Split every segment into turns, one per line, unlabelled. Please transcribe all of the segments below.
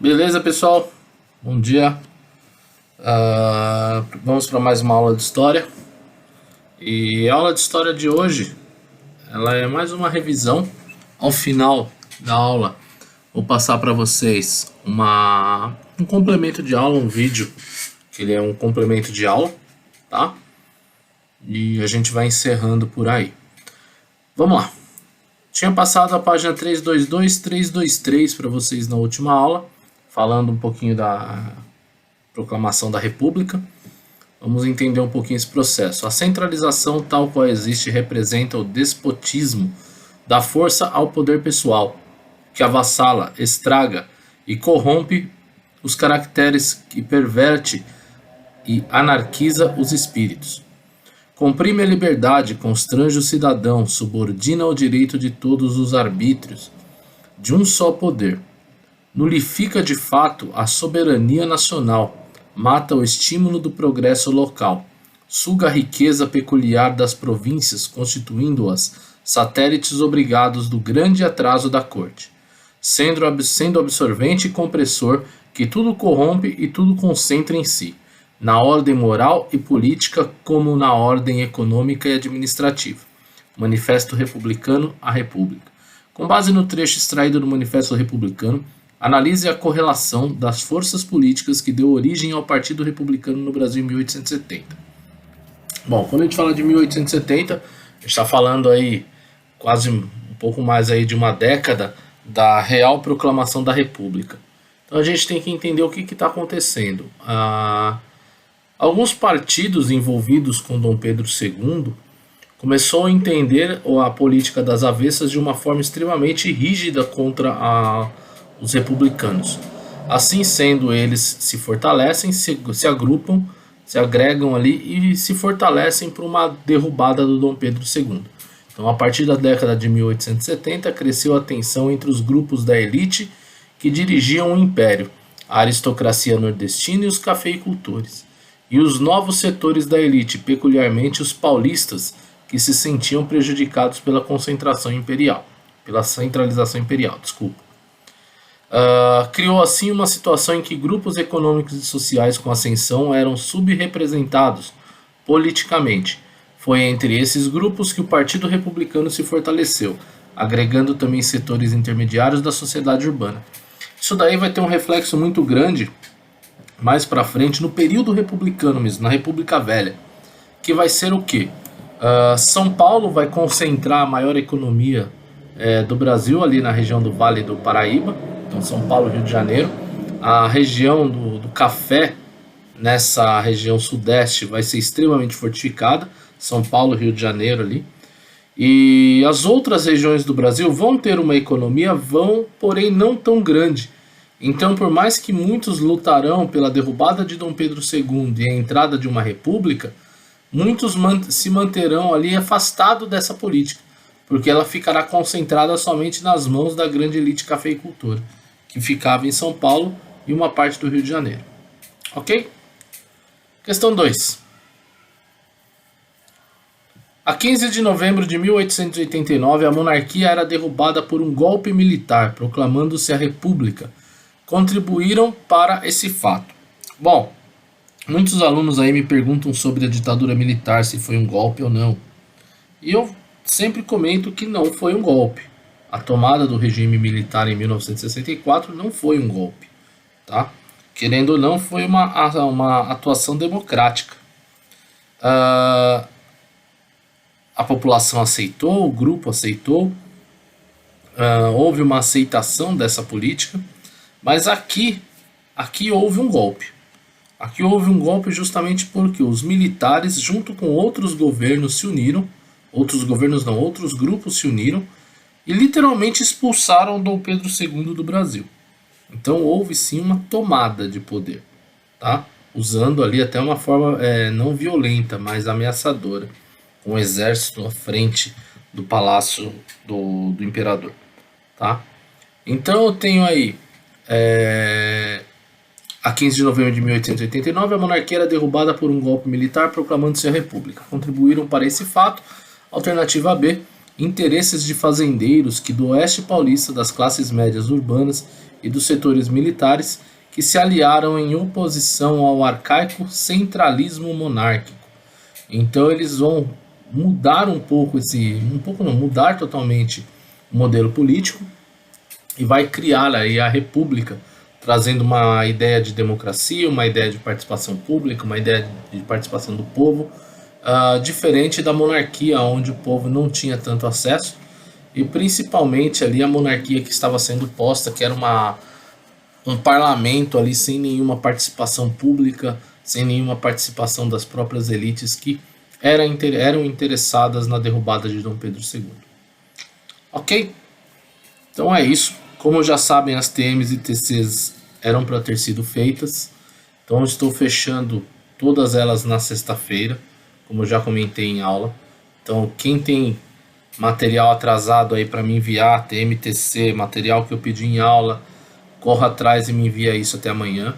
Beleza, pessoal? Bom dia. Vamos para mais uma aula de história. E a aula de história de hoje, ela é mais uma revisão. Ao final da aula, vou passar para vocês um complemento de aula, um vídeo, que ele é um complemento de aula, tá? E a gente vai encerrando por aí. Vamos lá. Tinha passado a página 322, 323 para vocês na última aula, falando um pouquinho da proclamação da República. Vamos entender um pouquinho esse processo. A centralização tal qual existe representa o despotismo da força ao poder pessoal, que avassala, estraga e corrompe os caracteres, que perverte e anarquiza os espíritos. Comprime a liberdade, constrange o cidadão, subordina ao direito de todos os arbítrios de um só poder. Nulifica de fato a soberania nacional, mata o estímulo do progresso local, suga a riqueza peculiar das províncias, constituindo-as satélites obrigados do grande atraso da corte, sendo absorvente e compressor que tudo corrompe e tudo concentra em si, na ordem moral e política como na ordem econômica e administrativa. Manifesto Republicano à República. Com base no trecho extraído do Manifesto Republicano, analise a correlação das forças políticas que deu origem ao Partido Republicano no Brasil em 1870. Bom, quando a gente fala de 1870, a gente está falando aí quase um pouco mais aí de uma década da real proclamação da República. Então a gente tem que entender o que está acontecendo. Alguns partidos envolvidos com Dom Pedro II começou a entender a política das avessas de uma forma extremamente rígida contra os republicanos. Assim sendo, eles se fortalecem, se agrupam, se agregam ali e se fortalecem para uma derrubada do Dom Pedro II. Então, a partir da década de 1870, cresceu a tensão entre os grupos da elite que dirigiam o império, a aristocracia nordestina e os cafeicultores, e os novos setores da elite, peculiarmente os paulistas, que se sentiam prejudicados pela centralização imperial. Criou assim uma situação em que grupos econômicos e sociais com ascensão eram subrepresentados politicamente. Foi entre esses grupos que o Partido Republicano se fortaleceu, agregando também setores intermediários da sociedade urbana. Isso daí vai ter um reflexo muito grande mais para frente no período republicano mesmo, na República Velha, que vai ser o quê? São Paulo vai concentrar a maior economia do Brasil ali na região do Vale do Paraíba, então São Paulo, Rio de Janeiro. A região do café nessa região sudeste vai ser extremamente fortificada, São Paulo, Rio de Janeiro ali. E as outras regiões do Brasil vão ter uma economia, porém não tão grande. Então, por mais que muitos lutarão pela derrubada de Dom Pedro II e a entrada de uma república, muitos se manterão ali afastados dessa política, porque ela ficará concentrada somente nas mãos da grande elite cafeicultora, que ficava em São Paulo e uma parte do Rio de Janeiro. Ok? Questão 2. A 15 de novembro de 1889, a monarquia era derrubada por um golpe militar, proclamando-se a República. Contribuíram para esse fato. Bom, muitos alunos aí me perguntam sobre a ditadura militar, se foi um golpe ou não. E eu sempre comento que não foi um golpe. A tomada do regime militar em 1964 não foi um golpe, tá? Querendo ou não, foi uma atuação democrática. A população aceitou, o grupo aceitou, houve uma aceitação dessa política, mas aqui houve um golpe. Aqui houve um golpe justamente porque os militares, junto com outros governos, se uniram, outros grupos se uniram e literalmente expulsaram Dom Pedro II do Brasil. Então houve sim uma tomada de poder, tá? Usando ali até uma forma não violenta, mas ameaçadora, com o exército à frente do palácio do imperador, tá? Então eu tenho aí a 15 de novembro de 1889, a monarquia era derrubada por um golpe militar proclamando-se a República. Contribuíram para esse fato, alternativa B, interesses de fazendeiros que do oeste paulista, das classes médias urbanas e dos setores militares que se aliaram em oposição ao arcaico centralismo monárquico. Então eles vão mudar mudar totalmente o modelo político e vai criar aí a república, trazendo uma ideia de democracia, uma ideia de participação pública, uma ideia de participação do povo, diferente da monarquia, onde o povo não tinha tanto acesso, e principalmente ali a monarquia que estava sendo posta, que era um parlamento ali sem nenhuma participação pública, sem nenhuma participação das próprias elites que eram interessadas na derrubada de Dom Pedro II. Ok? Então é isso. Como já sabem, as TMs e TCs eram para ter sido feitas. Então estou fechando todas elas na sexta-feira, como eu já comentei em aula. Então quem tem material atrasado aí para me enviar, TM, TC, material que eu pedi em aula, corra atrás e me envia isso até amanhã.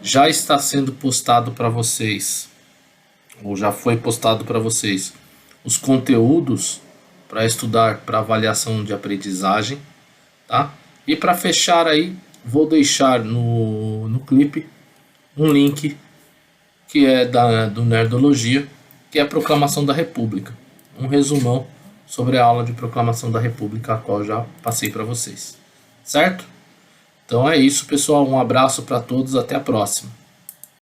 Já está sendo postado para vocês, ou já foi postado para vocês, os conteúdos para estudar para avaliação de aprendizagem, tá? E para fechar aí, vou deixar no clipe um link que é do Nerdologia, que é a Proclamação da República. Um resumão sobre a aula de Proclamação da República, a qual já passei para vocês. Certo? Então é isso, pessoal. Um abraço para todos. Até a próxima.